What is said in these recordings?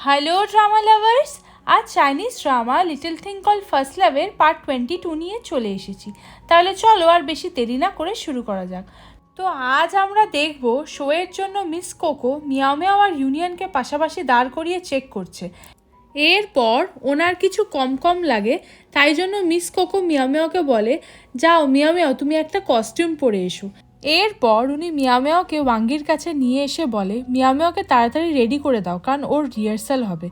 Hello drama lovers, আজ Chinese drama little thing call first লাভের part 22 নিয়ে চলে এসেছি। তাহলে চলো আর বেশি দেরি না করে শুরু করা যাক। তো আজ আমরা দেখব শোয়ের জন্য মিস কোকো মিয়াও মিয়াও আর ইউনিয়নকে পাশাপাশি দাঁড় করিয়ে চেক করছে। এরপর ওনার কিছু কম লাগে, তাই জন্য মিস কোকো মিয়াও মিয়াওকে বলে, যাও মিয়াও মিয়াও তুমি একটা কস্টিউম পরে এসো। এরপর উনি মিয়াও মিয়াওকে ওয়াঙ্গির কাছে নিয়ে এসে বলে, মিয়াও মিয়াওকে তাড়াতাড়ি রেডি করে দাও, কারণ ওর রিহার্সাল হবে।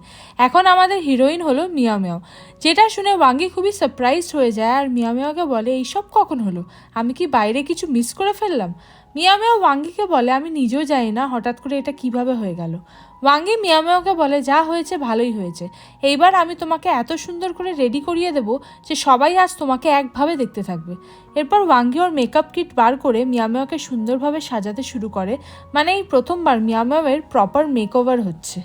এখন আমাদের হিরোইন হলো মিয়াও মিয়াও। যেটা শুনে ওয়াঙ্গি খুবই সারপ্রাইজড হয়ে যায় আর মিয়াও মিয়াওকে বলে, এইসব কখন হলো? আমি কি বাইরে কিছু মিস করে ফেললাম? মিয়াও মিয়াও ওয়াঙ্গিকে বলে, আমি নিজেও জানি না হঠাৎ করে এটা কিভাবে হয়ে গেল। ওয়াঙ্গি মিয়াও মিয়াওকে বলে, যা হয়েছে ভালোই হয়েছে, এইবার আমি তোমাকে এত সুন্দর করে রেডি করিয়ে দেবো যে সবাই আজ তোমাকে একভাবে দেখতে থাকবে। এরপর ওয়াঙ্গি ওর মেকআপ কিট বার করে মিয়াও মিয়াওকে সুন্দরভাবে সাজাতে শুরু করে, মানে এই প্রথমবার মিয়াও মিয়াওয়ের প্রপার মেকওভার হচ্ছে।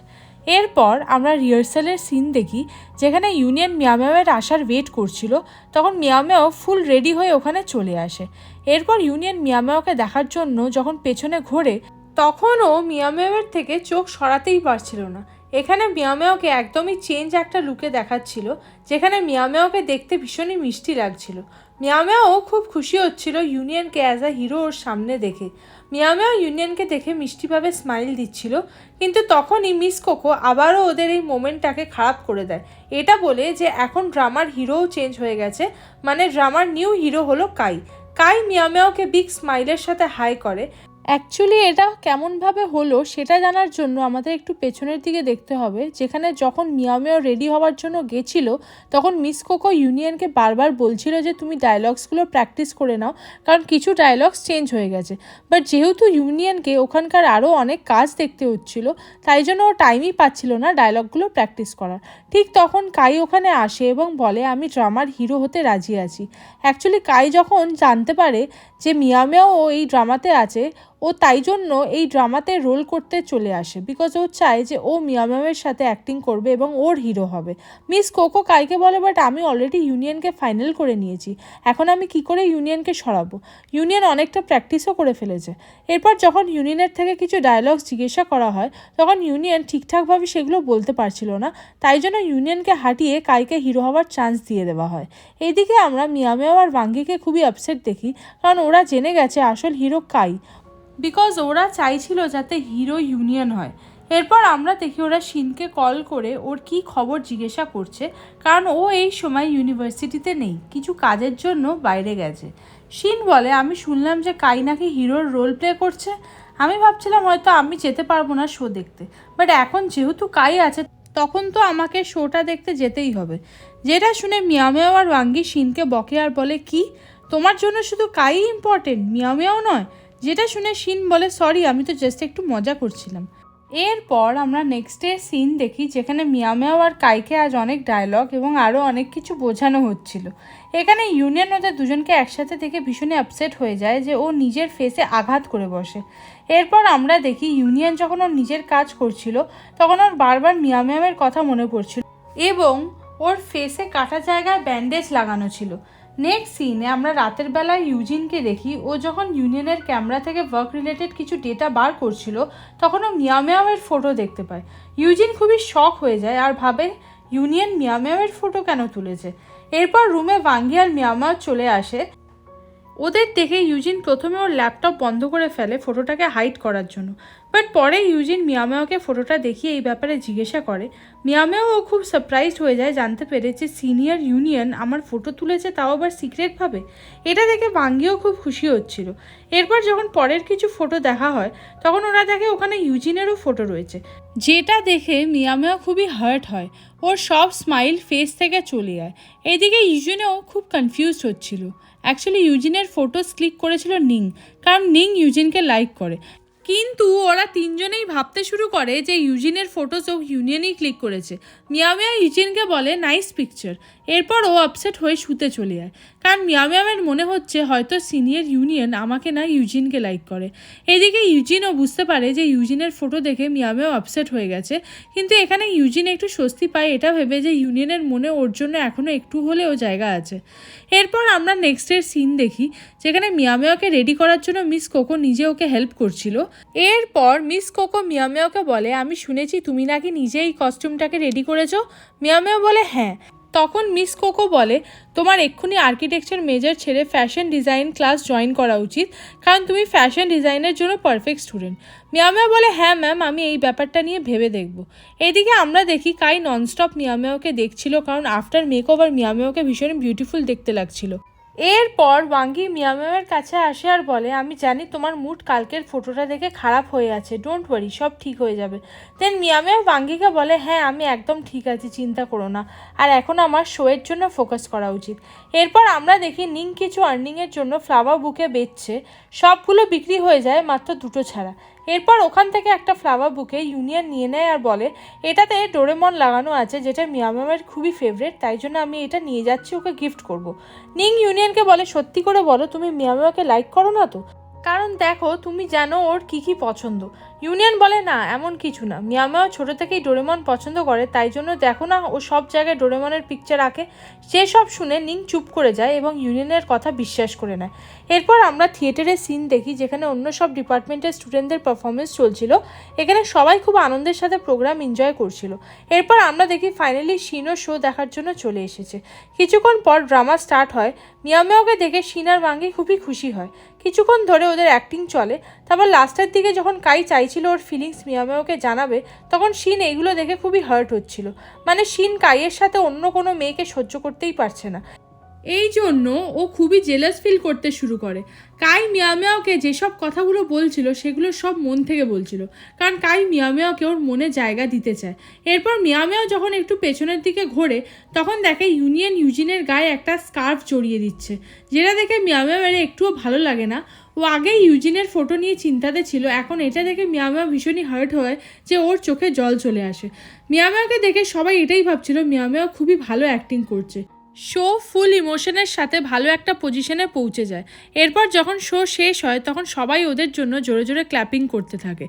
এরপর আমরা রিহার্সালের সিন দেখি, যেখানে ইউনিয়ন মিয়াও মিয়াওয়ের আসার ওয়েট করছিল। তখন মিয়াও মিয়াও ফুল রেডি হয়ে ওখানে চলে আসে। এরপর ইউনিয়ন মিয়াও মিয়াওকে দেখার জন্য যখন পেছনে ঘোরে, তখনও মিয়াও মিয়াওয়ের থেকে চোখ সরাতেই পারছিল না। এখানে মিয়াও মিয়াওকে একদমই চেঞ্জ একটা লুকে দেখাচ্ছিল, যেখানে মিয়াও মিয়াওকে দেখতে ভীষণই মিষ্টি লাগছিল। মিয়াও মিয়াও খুব খুশি হচ্ছিল ইউনিয়নকে অ্যাজ আ হিরো ওর সামনে দেখে। মিয়াও মিয়াও ইউনিয়নকে দেখে মিষ্টিভাবে স্মাইল দিচ্ছিল, কিন্তু তখনই মিস কোকো আবারও ওদের এই মোমেন্টটাকে খারাপ করে দেয়, এটা বলে যে এখন ড্রামার হিরোও চেঞ্জ হয়ে গেছে, মানে ড্রামার নিউ হিরো হলো কাই। কাই মিয়াও মিয়াওকে বিগ স্মাইলের সাথে হাই করে। অ্যাকচুয়ালি এটা কেমনভাবে হলো সেটা জানার জন্য আমাদের একটু পেছনের দিকে দেখতে হবে, যেখানে যখন মিয়াও মিয়াও রেডি হওয়ার জন্য গেছিল, তখন মিস কোকো ইউনিয়নকে বারবার বলছিল যে তুমি ডায়লগসগুলো প্র্যাকটিস করে নাও, কারণ কিছু ডায়লগস চেঞ্জ হয়ে গেছে। বাট যেহেতু ইউনিয়নকে ওখানকার আরও অনেক কাজ দেখতে হচ্ছিল, তাই জন্য ও টাইমই পাচ্ছিল না ডায়লগগুলো প্র্যাকটিস করার। ঠিক তখন কাই ওখানে আসে এবং বলে, আমি ড্রামার হিরো হতে রাজি আছি। অ্যাকচুয়ালি কাই যখন জানতে পারে যে মিয়াও মিয়াও ও এই ড্রামাতে আছে, ও তাই জন্য এই ড্রামাতে রোল করতে চলে আসে, বিকজ ও চায় যে ও মিয়াও মিয়াওয়ের সাথে অ্যাক্টিং করবে এবং ওর হিরো হবে। মিস কোকো কাইকে বলে, বাট আমি অলরেডি ইউনিয়নকে ফাইনাল করে নিয়েছি, এখন আমি কি করে ইউনিয়নকে সরাবো? ইউনিয়ন অনেকটা প্র্যাকটিসও করে ফেলেছে। এরপর যখন ইউনিয়নের থেকে কিছু ডায়লগস জিজ্ঞাসা করা হয়, তখন ইউনিয়ন ঠিকঠাকভাবে সেগুলো বলতে পারছিল না, তাই জন্য ইউনিয়নকে হাঁটিয়ে কাইকে হিরো হওয়ার চান্স দিয়ে দেওয়া হয়। এইদিকে আমরা মিয়াও মিয়াও আর ওয়াঙ্গিকে খুবই আপসেট দেখি, কারণ ওরা জেনে গেছে আসল হিরো কাই, বিকজ ওরা চাইছিল যাতে হিরো ইউনিয়ন হয়। এরপর আমরা দেখি ওরা শিনকে কল করে ওর কি খবর জিজ্ঞাসা করছে, কারণ ও এই সময় ইউনিভার্সিটিতে নেই, কিছু কাজের জন্য বাইরে গেছে। শিন বলে, আমি শুনলাম যে কাই নাকি হিরোর রোল প্লে করছে। আমি ভাবছিলাম হয়তো আমি যেতে পারবো না শো দেখতে, বাট এখন যেহেতু কাই আছে তখন তো আমাকে শোটা দেখতে যেতেই হবে। যেটা শুনে মিয়াও মিয়াও আর ওয়াঙ্গি শিনকে বকে আর বলে, কি তোমার জন্য শুধু কাই ইম্পর্টেন্ট, মিয়াও মিয়াও নয়? যেটা শুনে শিন বলে, সরি আমি তো জাস্ট একটু মজা করছিলাম। এরপর আমরা নেক্সট ডে সিন দেখি, যেখানে মিয়াও মিয়াও আর কাইকে আজ অনেক ডায়লগ এবং আরও অনেক কিছু বোঝানো হচ্ছিল। এখানে ইউনিয়ন ওদের দুজনকে একসাথে থেকে ভীষণই আপসেট হয়ে যায় যে ও নিজের ফেসে আঘাত করে বসে। এরপর আমরা দেখি ইউনিয়ন যখন ওর নিজের কাজ করছিল, তখন ওর বারবার মিয়াও মিয়াওয়ের কথা মনে পড়ছিল এবং ওর ফেসে কাটা জায়গায় ব্যান্ডেজ লাগানো ছিল। নেক্সট সিনে আমরা রাতের বেলায় ইউজিনকে দেখি, ও যখন ইউনিয়নের ক্যামেরা থেকে ওয়ার্ক রিলেটেড কিছু ডেটা বার করছিল, তখন ও মিয়াও মিয়াওয়ের ফটো দেখতে পায়। ইউজিন খুবই শক হয়ে যায় আর ভাবে ইউনিয়ন মিয়াও মিয়াওয়ের ফটো কেন তুলেছে। এরপর রুমে ওয়াঙ্গি আর মিয়াও মিয়াও চলে আসে। ওদের দেখে ইউজিন প্রথমে ওর ল্যাপটপ বন্ধ করে ফেলে ফটোটাকে হাইড করার জন্য, বাট পরে ইউজিন মিয়াও মিয়াওকে ফটোটা দেখিয়ে এই ব্যাপারে জিজ্ঞাসা করে। মিয়াও মিয়াও খুব সারপ্রাইজড হয়ে যায় জানতে পেরে যে সিনিয়র ইউনিয়ন আমার ফটো তুলেছে, তাও আবার সিক্রেটভাবে। এটা দেখে ওয়াঙ্গিও খুব খুশি হচ্ছিল। এরপর যখন পরের কিছু ফটো দেখা হয়, তখন ওরা দেখে ওখানে ইউজিনেরও ফটো রয়েছে, যেটা দেখে মিয়াও মিয়াও খুবই হার্ট হয়। ওর সব স্মাইল ফেস থেকে চলে যায়। এদিকে ইউজিনেও খুব কনফিউজড হচ্ছিল। অ্যাকচুয়ালি ইউজিনের ফটোস ক্লিক করেছিল নিং, কারণ নিং ইউজিনকে লাইক করে, কিন্তু ওরা তিনজনেই ভাবতে শুরু করে যে ইউজিনের ফটোস ও ইউনিয়নই ক্লিক করেছে। মিয়াও মিয়াও ইউজিনকে বলে, নাইস পিকচার। এরপর ও আপসেট হয়ে শুতে চলে যায়, কারণ মিয়াও মিয়াওয়ের মনে হচ্ছে হয়তো সিনিয়র ইউনিয়ন আমাকে না ইউজিনকে লাইক করে। এদিকে ইউজিনও বুঝতে পারে যে ইউজিনের ফটো দেখে মিয়াও মিয়াও আপসেট হয়ে গেছে, কিন্তু এখানে ইউজিন একটু স্বস্তি পায় এটা ভেবে যে ইউনিয়নের মনে ওর জন্য এখনও একটু হলেও জায়গা আছে। এরপর আমরা নেক্সটের সিন দেখি, যেখানে মিয়াও মিয়াওকে রেডি করার জন্য মিস কোকো নিজে ওকে হেল্প করছিল। এরপর মিস কোকো মিয়ামিয়াওকে বলে, আমি শুনেছি তুমি নাকি নিজে এই কস্টিউমটাকে রেডি করেছো। মিয়ামিয়াও বলে হ্যাঁ। তখন মিস কোকো বলে, তোমার এক্ষুনি আর্কিটেকচার মেজর ছেড়ে ফ্যাশন ডিজাইন ক্লাস জয়েন করা উচিত, কারণ তুমি ফ্যাশন ডিজাইনের জন্য পারফেক্ট স্টুডেন্ট। মিয়ামিয়াও বলে হ্যাঁ ম্যাম, আমি এই ব্যাপারটা নিয়ে ভেবে দেখব। এদিকে আমরা দেখি কাই ননস্টপ মিয়ামিয়াওকে দেখছিল, কারণ আফটার মেকওভার মিয়ামিয়াওকে ভীষণ বিউটিফুল দেখতে লাগছিল। এরপর ওয়াঙ্গি মিয়ামিয়াওয়ের কাছে আসে আর বলে, আমি জানি তোমার মুড কালকের ফটোটা দেখে খারাপ হয়ে আছে, ডোন্ট ওয়ারি, সব ঠিক হয়ে যাবে। দেন মিয়ামিয়াও ওয়াঙ্গিকে বলে, হ্যাঁ আমি একদম ঠিক আছি, চিন্তা করো না, আর এখন আমার শোয়ের জন্য ফোকাস করা উচিত। এরপর আমরা দেখি নিং কিছু আর্নিংয়ের জন্য ফ্লাওয়ার বুকে বেচছে, সবগুলো বিক্রি হয়ে যায় মাত্র 2টো ছাড়া। এরপর ওখান থেকে একটা ফ্লাওয়ার বুকে ইউনিয়ন নিয়ে নেয় আর বলে, এটাতে ডোরেমন লাগানো আছে, যেটা মিয়ামিয়াওয়ের খুবই ফেভারিট, তাই জন্য আমি এটা নিয়ে যাচ্ছি, ওকে গিফট করব। নিং ইউনিয়নকে বলে, সত্যি করে বলো তুমি মিয়ামিয়াওকে লাইক করো না তো, কারণ দেখো তুমি জানো ওর কী কী পছন্দ। ইউনিয়ন বলে, না এমন কিছু না, মিয়ামিয়াও ছোটো থেকেই ডোরেমন পছন্দ করে, তাই জন্য দেখো না ও সব জায়গায় ডোরেমনের পিকচার আঁকে। সেসব শুনে নিং চুপ করে যায় এবং ইউনিয়নের কথা বিশ্বাস করে নেয়। এরপর আমরা থিয়েটারের সিন দেখি, যেখানে অন্য সব ডিপার্টমেন্টের স্টুডেন্টদের পারফরমেন্স চলছিল। এখানে সবাই খুব আনন্দের সাথে প্রোগ্রাম এনজয় করছিল। এরপর আমরা দেখি ফাইনালি শিনও শো দেখার জন্য চলে এসেছে। কিছুক্ষণ পর ড্রামা স্টার্ট হয়। মিয়ামিয়াওকে দেখে শিন আর ওয়াঙ্গি খুবই খুশি হয়। কিছুক্ষণ ধরে ওদের অ্যাক্টিং চলে। তারপর লাস্টের দিকে যখন কাই চাইছিল ওর ফিলিংস মিয়ামিয়াওকে জানাবে, তখন শিন এইগুলো দেখে খুবই হার্ট হচ্ছিল। মানে শিন কাইয়ের সাথে অন্য কোনো মেয়েকে সহ্য করতেই পারছে না, এই জন্য ও খুবই জেলাস ফিল করতে শুরু করে। কাই মিয়ামিয়াওকে যেসব কথাগুলো বলছিল সেগুলো সব মন থেকে বলছিল, কারণ কাই মিয়ামিয়াওকে ওর মনে জায়গা দিতে চায়। এরপর মিয়ামিয়াও যখন একটু পেছনের দিকে ঘোরে, তখন দেখে ইউনিয়ন ইউজিনের গায়ে একটা স্কার্ফ জড়িয়ে দিচ্ছে, যেটা দেখে মিয়ামিয়াওয়ের একটুও ভালো লাগে না। ও আগেই ইউজিনের ফটো নিয়ে চিন্তাতে ছিল, এখন এটা দেখে মিয়ামিয়াও ভীষণই হার্ট হয় যে ওর চোখে জল চলে আসে। মিয়ামিয়াওকে দেখে সবাই এটাই ভাবছিল মিয়ামিয়াও খুবই ভালো অ্যাক্টিং করছে। শো ফুল ইমোশনের সাথে ভালো একটা পজিশনে পৌঁছে যায়। এরপর যখন শো শেষ হয়, তখন সবাই ওদের জন্য জোরে জোরে ক্ল্যাপিং করতে থাকে।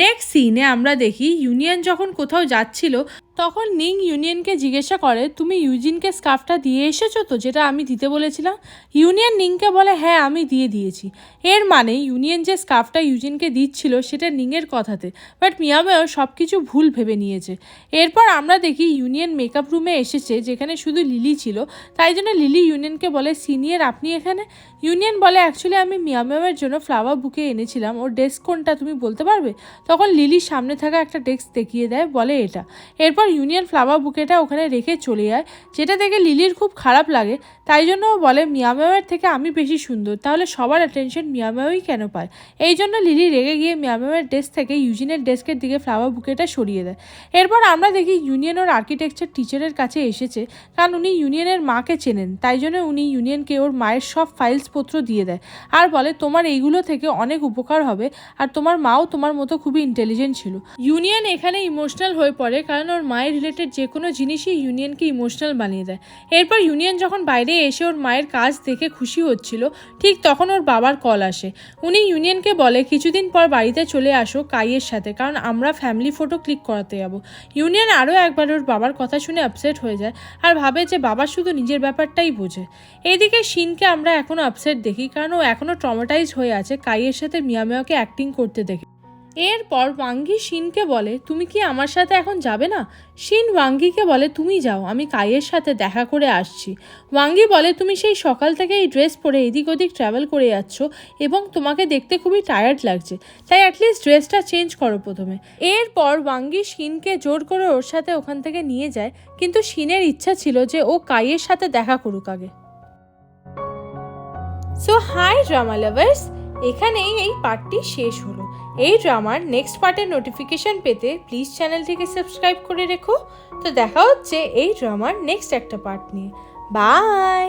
নেক্সট সিনে আমরা দেখি ইউনিয়ন যখন কোথাও যাচ্ছিল, তখন নিং ইউনিয়নকে জিজ্ঞাসা করে, তুমি ইউজিনকে স্কার্ফটা দিয়ে এসেছো তো, যেটা আমি দিতে বলেছিলাম? ইউনিয়ন নিংকে বলে, হ্যাঁ আমি দিয়েছি। এর মানে ইউনিয়ন যে স্কার্ফটা ইউজিনকে দিচ্ছিল সেটা নিংয়ের কথাতে, বাট মিয়ামিয়াও সব কিছু ভুল ভেবে নিয়েছে। এরপর আমরা দেখি ইউনিয়ন মেকআপ রুমে এসেছে, যেখানে শুধু লিলি ছিল, তাই জন্য লিলি ইউনিয়নকে বলে, সিনিয়র আপনি এখানে? ইউনিয়ন বলে, অ্যাকচুয়ালি আমি মিয়ামিয়াওয়ের জন্য ফ্লাওয়ার বুকে এনেছিলাম, ওর ডেস্ক কোনটা তুমি বলতে পারবে? তখন লিলির সামনে থাকা একটা ডেস্ক দেখিয়ে দেয়, বলে এটা। এরপর ইউনিয়ন ফ্লাওয়ার বুকেটা ওখানে রেখে চলে যায়, যেটা দেখে লিলির খুব খারাপ লাগে। তাই জন্য ও বলে, মিয়ামিয়াওয়ের থেকে আমি বেশি সুন্দর, তাহলে সবার অ্যাটেনশন মিয়ামিয়াওই কেন পায়? এই জন্য লিলি রেগে গিয়ে মিয়ামিয়াওয়ের ডেস্ক থেকে ইউজিনের ডেস্কের দিকে ফ্লাওয়ার বুকেটা সরিয়ে দেয়। এরপর আমরা দেখি ইউনিয়ন ওর আর্কিটেকচার টিচারের কাছে এসেছে, কারণ উনি ইউনিয়নের মাকে চেনেন, তাই জন্য উনি ইউনিয়নকে ওর মায়ের সব ফাইলসপত্র দিয়ে দেয় আর বলে, তোমার এইগুলো থেকে অনেক উপকার হবে, আর তোমার মাও তোমার মতো খুবই ইন্টেলিজেন্ট ছিল। ইউনিয়ন এখানে ইমোশনাল হয়ে পড়ে, কারণ ওর মায়ের রিলেটেড যে কোনো জিনিসই ইউনিয়নকে ইমোশনাল বানিয়ে দেয়। এরপর ইউনিয়ন যখন বাইরে এসে ওর মায়ের কাজ দেখে খুশি হচ্ছিল, ঠিক তখন ওর বাবার কল আসে। উনি ইউনিয়নকে বলে, কিছুদিন পর বাড়িতে চলে আসো কাইয়ের সাথে, কারণ আমরা ফ্যামিলি ফটো ক্লিক করাতে যাবো। ইউনিয়ন আরও একবার ওর বাবার কথা শুনে আপসেট হয়ে যায় আর ভাবে যে বাবা শুধু নিজের ব্যাপারটাই বোঝে। এইদিকে শিনকে আমরা এখনও আপসেট দেখি, কারণ ও এখনও ট্রমাটাইজ হয়ে আছে কাইয়ের সাথে মিয়ামিয়াওকে অ্যাক্টিং করতে দেখে। এরপর ওয়াঙ্গি শিনকে বলে, তুমি কি আমার সাথে এখন যাবে না? শিন ওয়াঙ্গিকে বলে, তুমি যাও, আমি কাইয়ের সাথে দেখা করে আসছি। ওয়াঙ্গি বলে, তুমি সেই সকাল থেকে এই ড্রেস পরে এদিক ওদিক ট্রাভেল করে যাচ্ছ এবং তোমাকে দেখতে খুবই টায়ার্ড লাগছে, তাই অ্যাটলিস্ট ড্রেসটা চেঞ্জ করো প্রথমে। এরপর ওয়াঙ্গি শিনকে জোর করে ওর সাথে ওখান থেকে নিয়ে যায়, কিন্তু শিনের ইচ্ছা ছিল যে ও কাইয়ের সাথে দেখা করুক আগে। সো হাই ড্রামা লাভার্স, এখানেই এই পার্টটি শেষ হলো। এই ড্রামার নেক্সট পার্টের নোটিফিকেশান পেতে প্লিজ চ্যানেলটিকে সাবস্ক্রাইব করে রেখো। তো দেখা হচ্ছে এই ড্রামার নেক্সট একটা পার্ট নিয়ে। বাই।